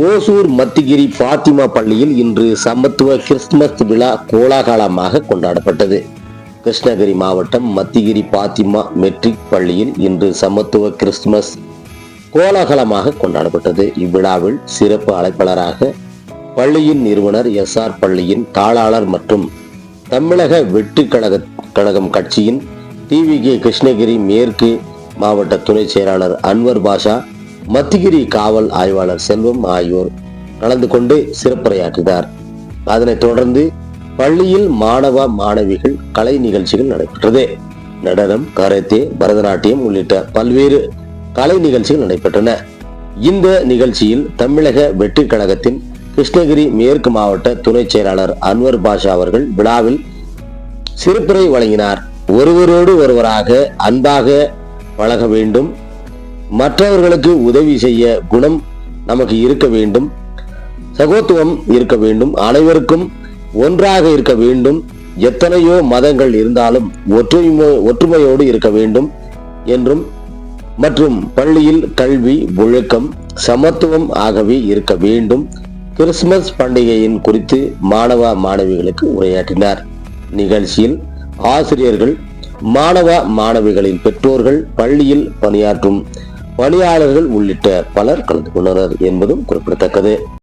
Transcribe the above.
ஓசூர் மத்திகிரி பாத்திமா பள்ளியில் இன்று சமத்துவ கிறிஸ்துமஸ் விழா கோலாகலமாக கொண்டாடப்பட்டது. கிருஷ்ணகிரி மாவட்டம் மத்திகிரி பாத்திமா மெட்ரிக் பள்ளியில் இன்று சமத்துவ கிறிஸ்துமஸ் கோலாகலமாக கொண்டாடப்பட்டது. இவ்விழாவில் சிறப்பு அழைப்பாளராக பள்ளியின் நிறுவனர் எஸ்ஆர் பள்ளியின் தாளாளர் மற்றும் தமிழக வெற்றி கழகம் கட்சியின் டிவிகே கிருஷ்ணகிரி மேற்கு மாவட்ட துணை செயலாளர் அன்வர் பாஷா, மத்திகிரி காவல் ஆய்வாளர் செல்வம் ஆகியோர் கலந்து கொண்டு சிறப்புரையாற்றினார். அதனைத் தொடர்ந்து பள்ளியில் மாணவ மாணவிகள் கலை நிகழ்ச்சிகள் நடைபெற்றது. நடனம், கராத்தே, பரதநாட்டியம் உள்ளிட்ட பல்வேறு கலை நிகழ்ச்சிகள் நடைபெற்றன. இந்த நிகழ்ச்சியில் தமிழக வெற்றி கழகத்தின் கிருஷ்ணகிரி மேற்கு மாவட்ட துணை செயலாளர் அன்வர் பாஷா அவர்கள் விழாவில் சிறப்புரை வழங்கினார். ஒருவரோடு ஒருவராக அன்பாக பழக வேண்டும், மற்றவர்களுக்கு உதவி செய்ய குணம் நமக்கு இருக்க வேண்டும், சகோத்துவம் இருக்க வேண்டும், அனைவருக்கும் ஒன்றாக இருக்க வேண்டும், எத்தனையோ மதங்கள் இருந்தாலும் ஒற்றுமையோடு இருக்க வேண்டும் என்றும் மற்றும் பள்ளியில் கல்வி, ஒழுக்கம், சமத்துவம் ஆகவே இருக்க வேண்டும். கிறிஸ்துமஸ் பண்டிகையின் குறித்து மாணவ மாணவிகளுக்கு உரையாற்றினார். நிகழ்ச்சியில் ஆசிரியர்கள், மாணவ மாணவிகளின் பெற்றோர்கள், பள்ளியில் பணியாற்றும் பணியாளர்கள் உள்ளிட்ட பலர் கலந்து கொண்டனர் என்பதும் குறிப்பிடத்தக்கது.